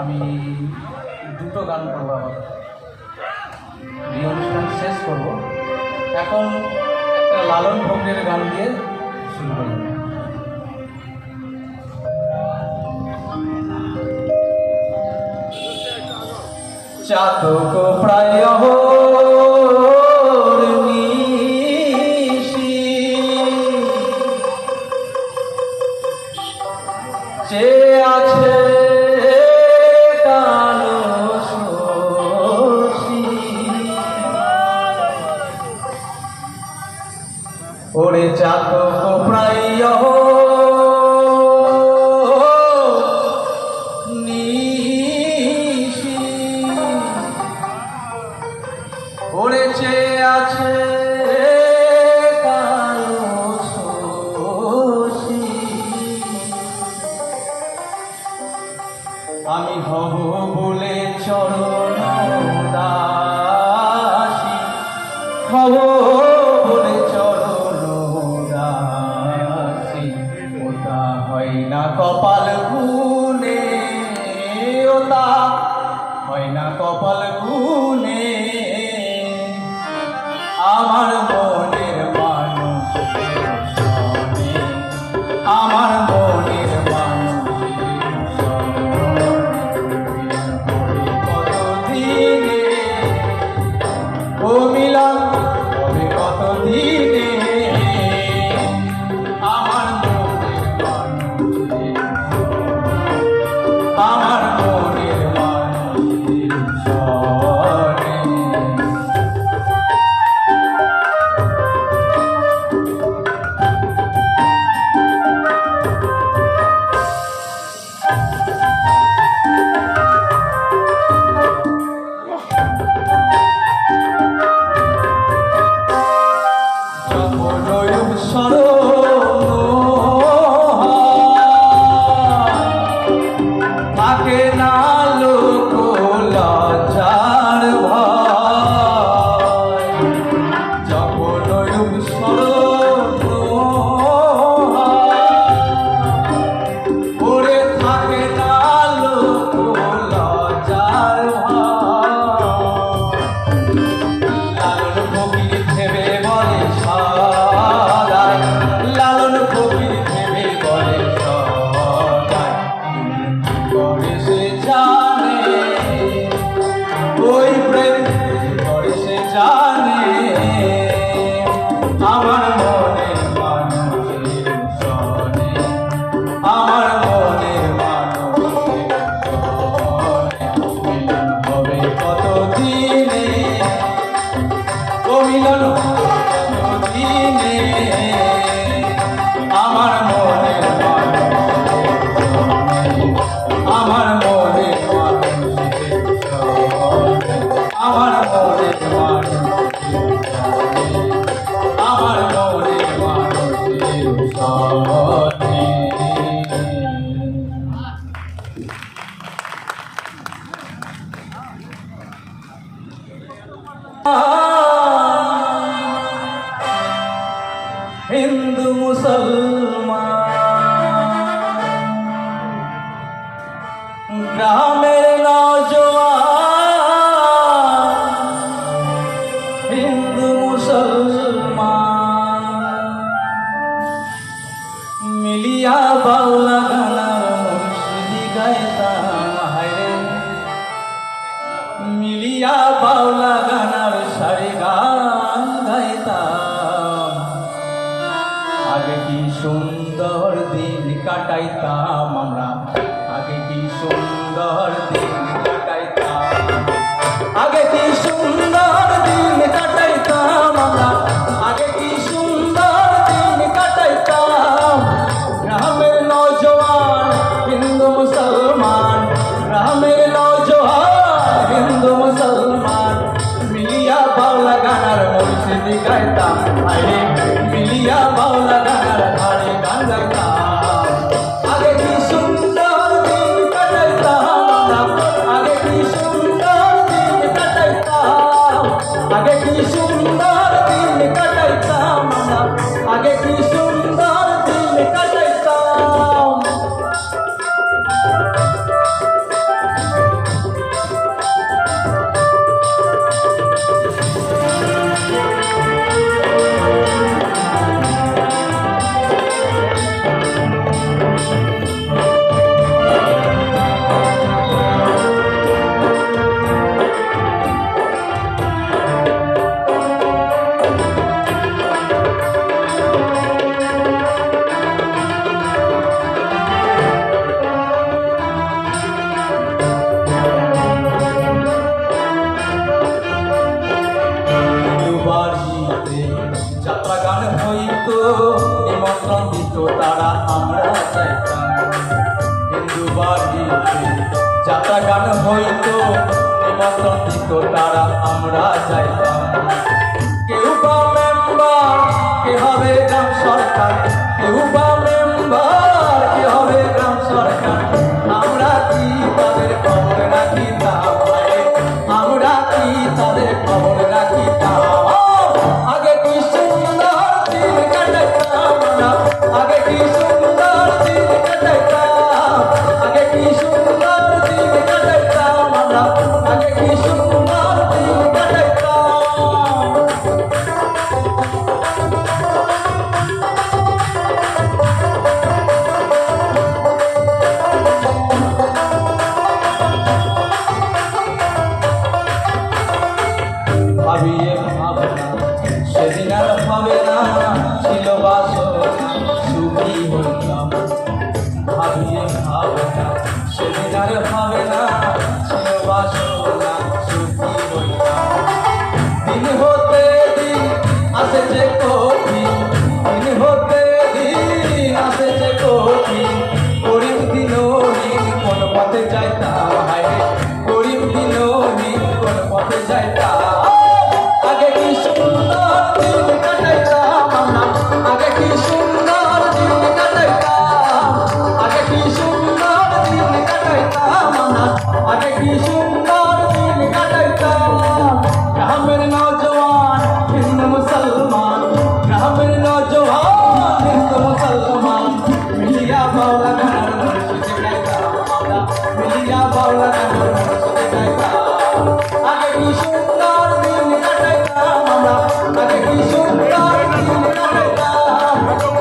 আমি দুটো গান করবো, আবার এই অনুষ্ঠান শেষ করব। এখন একটা লালন ফকিরের গান দিয়ে শুরু করব। চাতক প্রায় যে আছে ওরে চাতক প্রায় নিশি ওরে যে আছে আমি হব বলে চরণ দাসী, হব বলে চরণ দাসী। ওটা হয় না কপাল গুনে, ওটা হয় না কপাল গুনে। আমার মনের মানুষ শোনে, আমার মনের মিলন হবে কত দিনে। আমার মনের মানুষের, আমার মনের মানুষের স্বরে। থাকে না লোক লজ্জার ভয়, যখন ওরে থাকে না লোক লজ্জার ভয়। লালন ফকির ভেবে বলে সদাই, লালন ফকির ভেবে বলে সদাই। করে সে জানে ওই প্রেম করে সে জানে। আমার মনের মানুষের শোনে, আমার মনের মানুষের শোনে। মিলন হবে কত দিনে, ও মিলন হবে কত দিনে। আমার মনের মানুষের শোনে, আমার মনের মানুষের শোনে, আমার মনের মানুষের শোনে, আমার মনের মানুষের শোনে। হিন্দু মুসলমান গ্রামের নওজওয়ান, হিন্দু মুসলমান মিলিয়া বাউলা গানার মুর্শিদি গাইতাম। হায়রে মিলিয়া বাউলা গানার সারি গান গাইতাম। আগে কি সুন্দর দিন কাটাইতাম আমরা, আগে কি সুন্দর দিন কাটাইতাম, আগে কি সুন্দর দিন কাটাইতাম আমরা, আগে কি সুন্দর দিন কাটাইতাম। গ্রামের নওজওয়ান হিন্দু মুসলমান, গ্রামের নওজওয়ান হিন্দু মুসলমান মিলিয়া বাউলা গানার মুর্শিদি গাইতাম। আরে মিলিয়া বাউলা গানার ধারে গান গাইতাম। আগে কি সুন্দর দিন কাটাইতাম আমরা, যাত্রা গান হইতো নিমন্ত্রণ দিত তারা, আমরা যাইতাম। কেউ বা মেম্বার, কে হবে গ্রাম সরকার, কেউ বা মেম্বার, কে হবে গ্রাম সরকার, আমরা কি তাদের খবর রাখিতাম, আমরা কি তাদের খবর রাখিতাম। আগে কি সুন্দর দিন কাটাইতাম আমরা, আগে কি সুন্দর দিন কাটাইতাম, আগে কি সুন্দর দিন কাটাইতাম আমরা, আগে কি সুন্দর দিন কাটাইতাম। ভাবিয়ে ভাবনা সেদিন আর হবে না, ছিল বাসনা সুখী হইতাম। ভাবিয়ে ভাবনা সেদিন আর হবে না, ছিল বাসনা সুখী হইতাম। দিন হতে দিন আসে যে কঠিন, দিন হতে দিন আসে যে কঠিন, গরিব দিনহীন কোন পথে যাইতাম, হায় গরিব দিনহীন কোন পথে যাইতাম। আগে কি সুন্দর দিন কাটাইতাম আমরা, আগে কি সুন্দর দিন কাটাইতাম, আগে কি সুন্দর দিন কাটাইতাম আমরা, আগে কি সুন্দর দিন কাটাইতাম। গ্রামের নওজওয়ান হিন্দু মুসলমান, গ্রামের নওজওয়ান হিন্দু মুসলমান, মিলিয়া বাউলা গানের মুর্শিদে গাইতাম আমরা, মিলিয়া বাউলা গানের মুর্শিদে গাইতাম। আগে কি সুন্দর দিন কাটাইতাম আমরা, আগে কি সুন্দর দিন কাটাইতাম,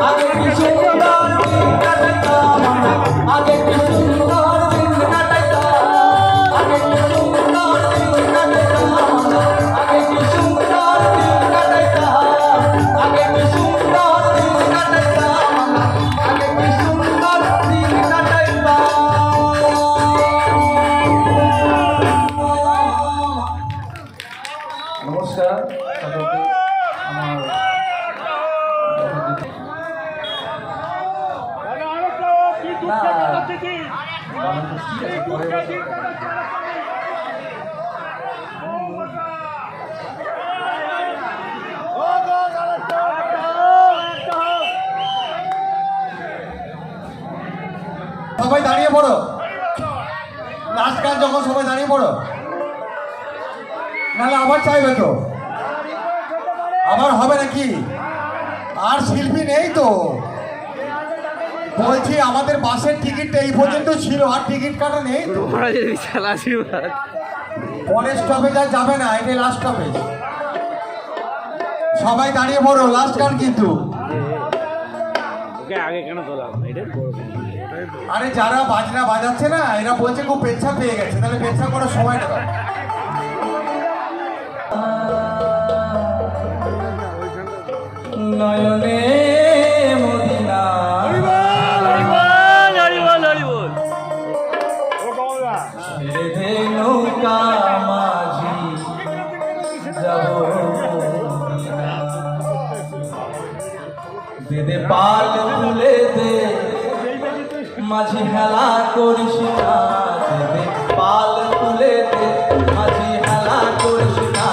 আগে কি সুন্দর দিন কাটাইতাম আমরা, আগে কি সুন্দর দিন কাটাইতাম, আগে কি সুন্দর দিন কাটাইতাম আমরা, আগে কি সুন্দর দিন কাটাইতাম, আগে কি সুন্দর দিন কাটাইতাম আমরা, আগে কি সুন্দর দিন কাটাইতাম। নমস্কার সকলকে। আমার সবাই দাঁড়িয়ে পড়ো, লাস্ট গান যখন সবাই দাঁড়িয়ে পড়ো, নাহলে আবার চাইবে তো, আবার হবে নাকি? আর শিল্পী নেই তো, বলছি আমাদের বাসের টিকিটটা এই পর্যন্ত ছিল, আর টিকিট কাটা নেই তো। পরের স্টপেজ আর যাবে না, এটাই লাস্ট স্টপেজ। সবাই দাঁড়িয়ে পড়ো, লাস্ট গান কিন্তু। আরে যারা বাজনা বাজাচ্ছে না, এরা বলছে খুব পেচ্ছা পেয়ে গেছে, তাহলে পেচ্ছা করার সময় না। নয়নে মদিনা ছেড়ে দে নৌকা মাঝি, যাব মদিনা। দে দে পাল তুলে দে মাঝি, হেলা করিস না, দে দে পাল তুলে দে মাঝি, হেলা করিস না।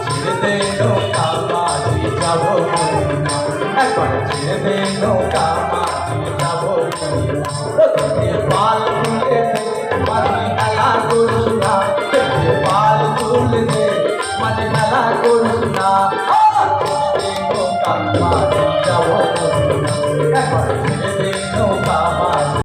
ছেড়ে দে নৌকা মাঝি, যাব মদিনা। একবার ছেড়ে দে নৌকা মাঝি, যাব মদিনা। দে দে পাল